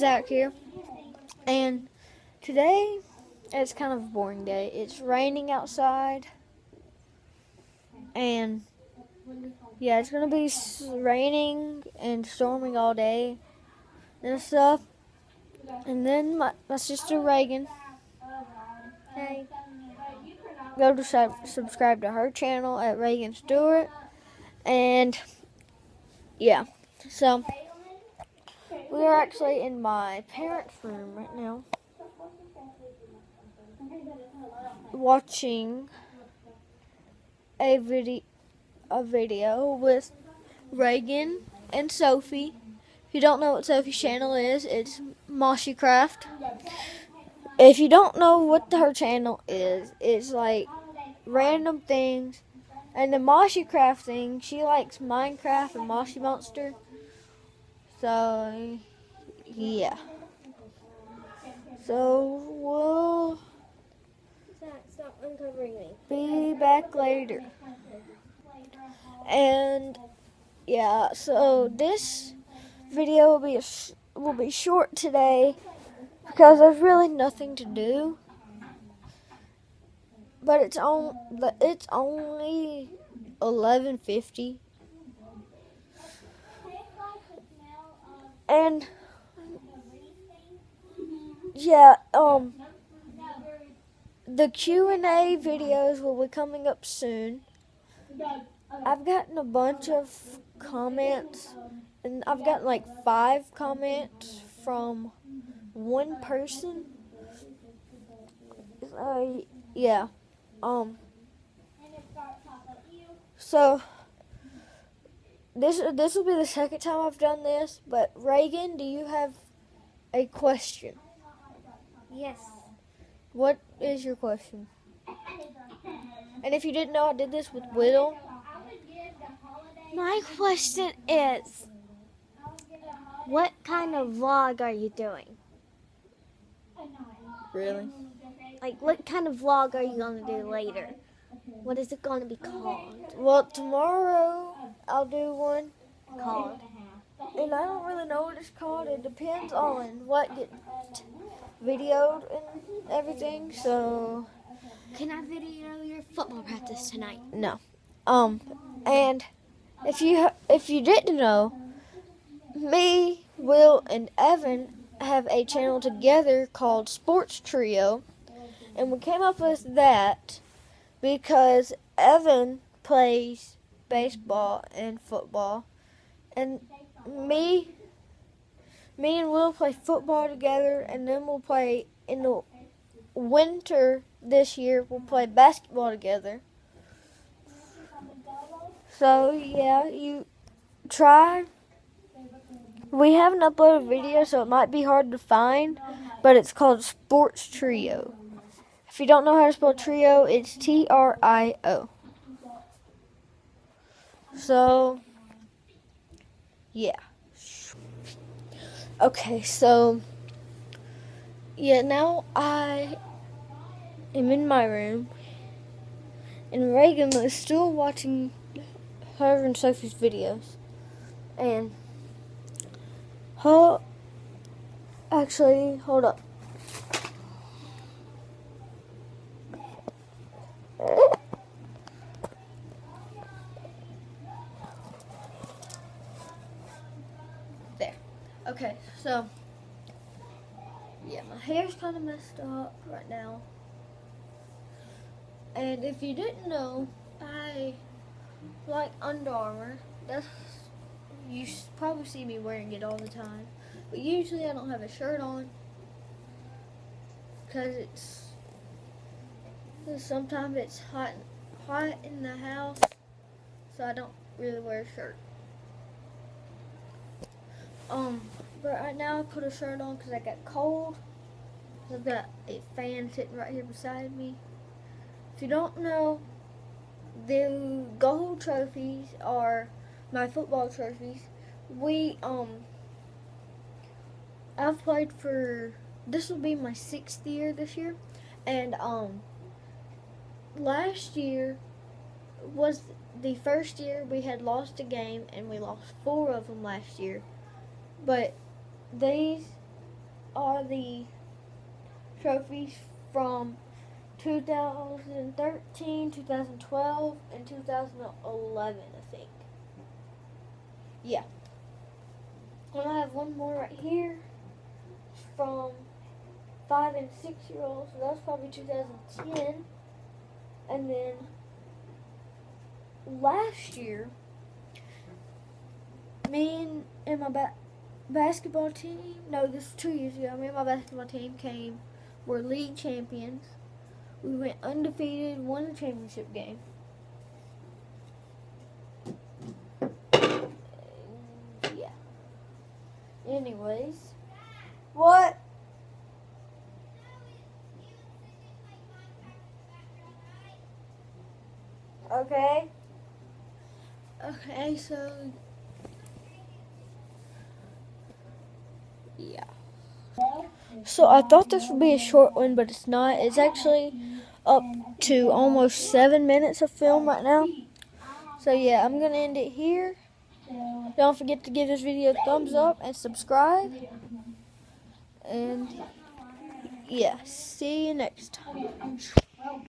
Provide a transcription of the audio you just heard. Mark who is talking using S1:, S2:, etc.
S1: Zach here, and today it's kind of a boring day. It's raining outside, and yeah, it's gonna be raining and storming all day and stuff. And then my sister Reagan,
S2: Hey.
S1: go to subscribe to her channel at Reagan Stewart, and yeah, so we are actually in my parents' room right now, watching a video with Reagan and Sophie. If you don't know what Sophie's channel is, it's Moshi Craft. If you don't know what her channel is, it's like random things. And the Moshi Craft thing, she likes Minecraft and Moshi Monster. So, yeah. So, we'll
S2: Zach, stop uncovering me.
S1: be back later. And, yeah, so this video will be short today because there's really nothing to do. But it's only 11:50, and yeah, the Q&A videos will be coming up soon. I've gotten a bunch of comments, and I've gotten like 5 comments from one person. Yeah. So this will be the second time I've done this, but Reagan, do you have a question?
S2: Yes.
S1: What is your question? And if you didn't know, I did this with Whittle.
S2: My question is, what kind of vlog are you doing?
S1: Really?
S2: Like, what kind of vlog are you going to do later? What is it going to be called?
S1: Well, tomorrow I'll do one
S2: Called?
S1: and I don't really know what it's called. It depends on what gets videoed and everything. So
S2: Can I video your football practice tonight?
S1: no. And if you didn't know, me, Will, and Evan have a channel together called Sports Trio, and we came up with that because Evan plays baseball and football, and me and Will play football together, and then we'll play in the winter this year. We'll play basketball together. So yeah, you try. We haven't uploaded a video, so it might be hard to find, but it's called Sports Trio. If you don't know how to spell trio, it's Trio. So, yeah. Okay, so, yeah, now I am in my room, and Reagan is still watching her and Sophie's videos. And actually, hold up. There. Okay, so, yeah, my hair's kind of messed up right now. And if you didn't know, I like Under Armour. You probably see me wearing it all the time. But usually I don't have a shirt on because sometimes it's hot in the house, so I don't really wear a shirt. But right now I put a shirt on because I got cold. I've got a fan sitting right here beside me. If you don't know, the gold trophies are my football trophies. I've played for, this will be my 6th year this year, and last year was the first year we had lost a game, and we lost 4 of them last year. But these are the trophies from 2013, 2012, and 2011, I think. Yeah. And I have one more right here. It's from 5 and 6 year olds, so that's probably 2010. And then last year, me and my basketball team, no, this was 2 years ago, me and my basketball team were league champions. We went undefeated, won the championship game. And yeah. Anyways, what? Okay. Okay, so yeah. So I thought this would be a short one, but it's not. It's actually up to almost 7 minutes of film right now. So yeah, I'm gonna end it here. Don't forget to give this video a thumbs up and subscribe. And yeah, see you next time.